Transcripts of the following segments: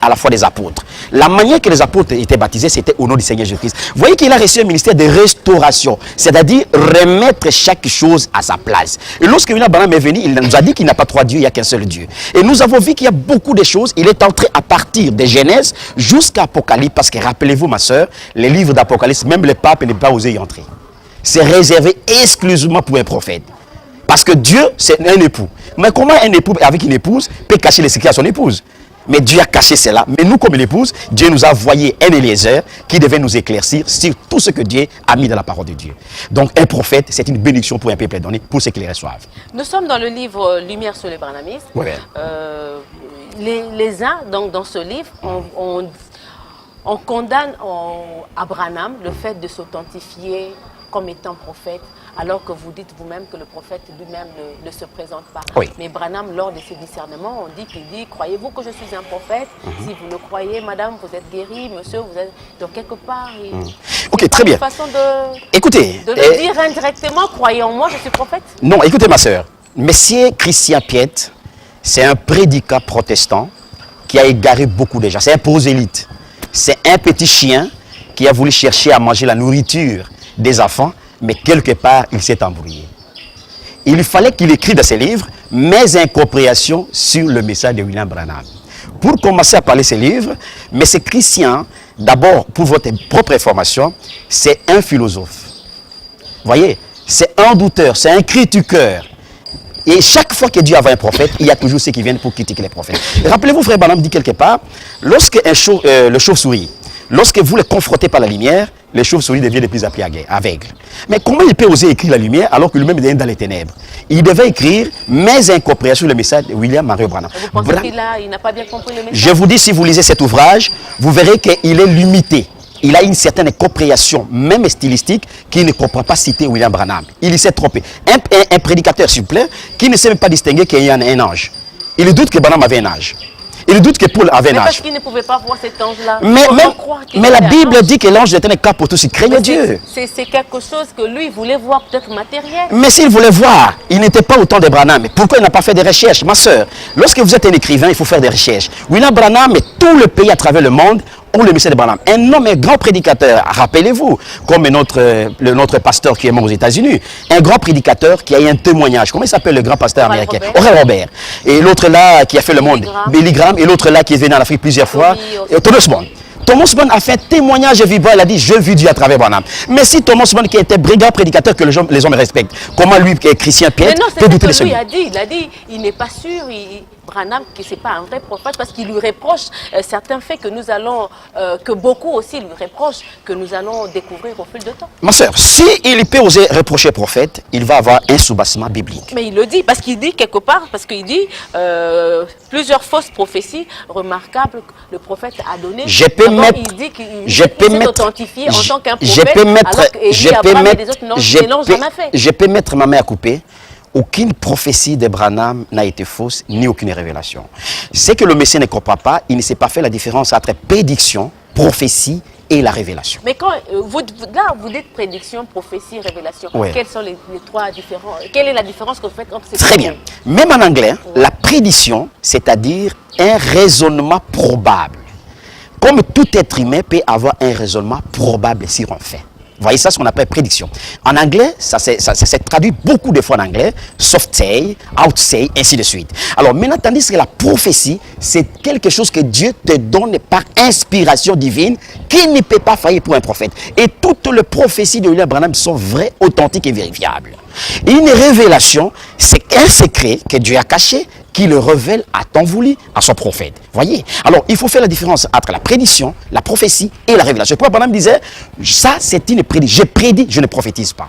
à la fois des apôtres. La manière que les apôtres étaient baptisés, c'était au nom du Seigneur Jésus-Christ. Vous voyez qu'il a reçu un ministère de restauration, c'est-à-dire remettre chaque chose à sa place. Et lorsque William Branham est venu, il nous a dit qu'il n'a pas trois dieux, il n'y a qu'un seul Dieu. Et nous avons vu qu'il y a beaucoup de choses. Il est entré à partir de Genèse jusqu'à Apocalypse, parce que rappelez-vous, ma soeur, les livres d'Apocalypse, même le pape n'est pas osé y entrer. C'est réservé exclusivement pour un prophète. Parce que Dieu, c'est un époux. Mais comment un époux avec une épouse peut cacher les secrets à son épouse? Mais Dieu a caché cela. Mais nous, comme l'épouse, Dieu nous a envoyé un Eliezer qui devait nous éclaircir sur tout ce que Dieu a mis dans la parole de Dieu. Donc, un prophète, c'est une bénédiction pour un peuple donné, pour ceux qui les reçoivent. Nous sommes dans le livre Lumière sur les branhamistes. Ouais. Les uns, donc, dans ce livre, on condamne à Branham le fait de s'authentifier comme étant prophète, alors que vous dites vous-même que le prophète lui-même ne se présente pas. Oui. Mais Branham, lors de ses discernements, on dit qu'il dit, croyez-vous que je suis un prophète? Si vous le croyez, madame, vous êtes guéri, monsieur, vous êtes... Donc, quelque part, Ok, très bien. une façon de, Écoutez, de le dire indirectement, croyez en moi, je suis prophète. non, écoutez ma soeur. Messieurs Christian Piette, c'est un prédicat protestant qui a égaré beaucoup de gens. C'est un prosélyte. C'est un petit chien qui a voulu chercher à manger la nourriture des enfants, mais quelque part, il s'est embrouillé. Il fallait qu'il écrive dans ses livres mes incompréhensions sur le message de William Branham. Pour commencer à parler de ses livres, mais c'est Christian, d'abord, pour votre propre information, c'est un philosophe. Vous voyez, c'est un douteur, c'est un critiqueur. Et chaque fois que Dieu envoie un prophète, il y a toujours ceux qui viennent pour critiquer les prophètes. Rappelez-vous, frère Branham dit quelque part, lorsque le chauve-souris, lorsque vous le confrontez par la lumière, les chauves-souris deviennent de plus en plus aveugles. Mais comment il peut oser écrire la lumière alors que lui-même est dans les ténèbres? Il devait écrire mes incompréhensions sur le message de William Mario Branham. Vous pensez qu'il n'a pas bien compris le message? Je vous dis, si vous lisez cet ouvrage, vous verrez qu'il est limité. Il a une certaine compréhension, même stylistique, qui ne comprend pas citer William Branham. Il s'est trompé. Un prédicateur, s'il vous plaît, qui ne sait même pas distinguer qu'il y a un ange. Il doute que Branham avait un âge. Il doute que Paul avait un âge. Parce qu'il ne pouvait pas voir cet ange-là. Mais la Bible dit que l'ange est un cas pour tous ceux qui craignent Dieu. C'est quelque chose que lui voulait voir, peut-être matériel. Mais s'il voulait voir, il n'était pas autant de Branham. Mais pourquoi il n'a pas fait des recherches? Ma soeur, lorsque vous êtes un écrivain, il faut faire des recherches. William Branham et tout le pays à travers le monde ont le message de Branham. Un homme, un grand prédicateur, rappelez-vous, comme notre pasteur qui est mort aux États-Unis, un grand prédicateur qui a eu un témoignage. Comment il s'appelle le grand pasteur américain? Oral Robert. Et l'autre là qui a fait le monde, Billy Graham. Et l'autre là qui est venu en Afrique plusieurs fois, Thomas Mann. Thomas Mann a fait un témoignage vibrant, il a dit, je vis Dieu à travers Branham. Mais si Thomas Mann qui était brigand prédicateur que les hommes respectent, comment lui, qui est Christian Piette, peut douter de lui il a dit, il n'est pas sûr, Branham, que ce n'est pas un vrai prophète, parce qu'il lui reproche certains faits que nous allons, que beaucoup aussi lui reprochent, que nous allons découvrir au fil du temps. Ma soeur, s'il peut oser reprocher prophète, il va avoir un soubassement biblique. Mais il le dit, parce qu'il dit quelque part, parce qu'il dit plusieurs fausses prophéties remarquables que le prophète a données. Je peux mettre, il dit qu'il s'est authentifié en tant qu'un prophète, je peux mettre ma main à couper. Aucune prophétie de Branham n'a été fausse, ni aucune révélation. C'est que le Messie ne comprend pas, il ne sait pas faire la différence entre prédiction, prophétie et la révélation. Mais quand vous dites prédiction, prophétie, révélation, quels sont les trois différents? Quelle est la différence que vous faites entre ces trois? Très bien. Même en anglais, la prédiction, c'est-à-dire un raisonnement probable. Comme tout être humain peut avoir un raisonnement probable sur un fait. Vous voyez ça, ce qu'on appelle prédiction. En anglais, ça s'est traduit beaucoup de fois en anglais, soft say, out say, ainsi de suite. Alors maintenant, tandis que la prophétie, c'est quelque chose que Dieu te donne par inspiration divine, qui ne peut pas faillir pour un prophète. Et toutes les prophéties de William Branham sont vraies, authentiques et vérifiables. Et une révélation, c'est un secret que Dieu a caché, qui le révèle à temps voulu à son prophète. Voyez? Alors, il faut faire la différence entre la prédiction, la prophétie et la révélation. Pourquoi Branham disait, ça c'est une prédiction. Je prédis, je ne prophétise pas.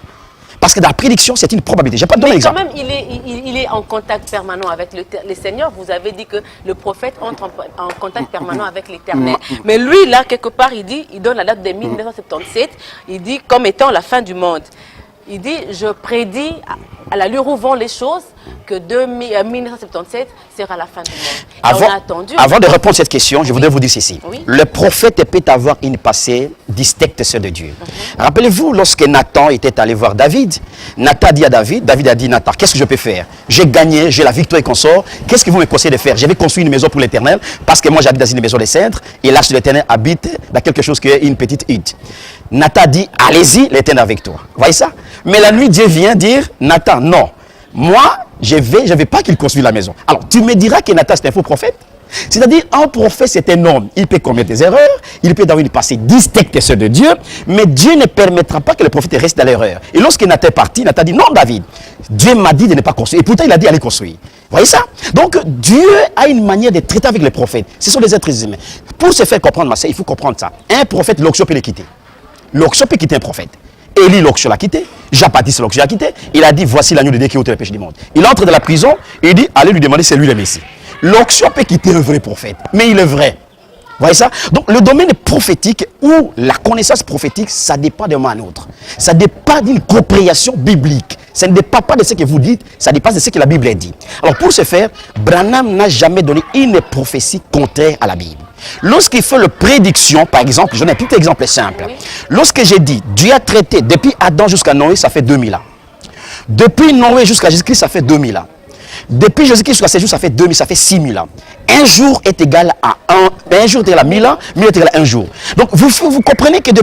Parce que dans la prédiction, c'est une probabilité. Je vais pas donner l'exemple. Mais quand même, il est en contact permanent avec le Seigneur. Vous avez dit que le prophète entre en contact permanent avec l'Éternel. Mais lui, là, quelque part, il donne la date de 1977. Il dit comme étant la fin du monde. Il dit, je prédis à l'allure où vont les choses que 1977 sera la fin du monde. Avant de répondre à cette question, je voudrais vous dire ceci. Oui. Le prophète peut avoir une passée distincteurs de Dieu. Rappelez-vous, lorsque Nathan était allé voir David, Nathan dit à David, David a dit, Nathan, qu'est-ce que je peux faire? J'ai gagné, j'ai la victoire et consort. Qu'est-ce que vous me conseillez de faire? Je vais construire une maison pour l'Éternel, parce que moi j'habite dans une maison des cendres, et l'arche de l'Éternel habite dans quelque chose qui est une petite hutte. Nathan dit, allez-y, l'Éternel avec toi. Vous voyez ça? Mais la nuit, Dieu vient dire, Nathan, non, moi, je vais pas qu'il construise la maison. Alors, tu me diras que Nathan, c'est un faux prophète? C'est-à-dire, un prophète, c'est un homme. Il peut commettre des erreurs, il peut avoir une passé distincte de Dieu, mais Dieu ne permettra pas que le prophète reste dans l'erreur. Et lorsque Nathan est parti, Nathan dit, non, David, Dieu m'a dit de ne pas construire. Et pourtant, il a dit, allez construire. Vous voyez ça? Donc, Dieu a une manière de traiter avec les prophètes. Ce sont des êtres humains. Pour se faire comprendre, ma sœur, il faut comprendre ça. Un prophète, l'onction peut le quitter. L'onction peut quitter un prophète. Élie, l'onction l'a quitté. Jean-Baptiste, l'onction l'a quitté. Il a dit, voici l'agneau de Dieu qui ôte le péché du monde. Il entre dans la prison et il dit, allez lui demander, c'est lui le Messie. L'onction peut quitter un vrai prophète, mais il est vrai. Vous voyez ça? Donc le domaine prophétique ou la connaissance prophétique, ça dépend d'un moment à l'autre. Ça dépend d'une compréhension biblique. Ça ne dépend pas de ce que vous dites, ça dépend de ce que la Bible dit. Alors pour ce faire, Branham n'a jamais donné une prophétie contraire à la Bible. Lorsqu'il fait la prédiction, par exemple, j'en ai un petit exemple simple. Oui. Lorsque j'ai dit, Dieu a traité depuis Adam jusqu'à Noé, ça fait 2000 ans. Depuis Noé jusqu'à Jésus-Christ, ça fait 2000 ans. Depuis Jésus-Christ jusqu'à ces jours, ça fait 2000, ça fait 6000 ans. Un jour est égal à 1, un jour est égal à 1000 ans, 1000 est égal à un jour. Donc vous comprenez que depuis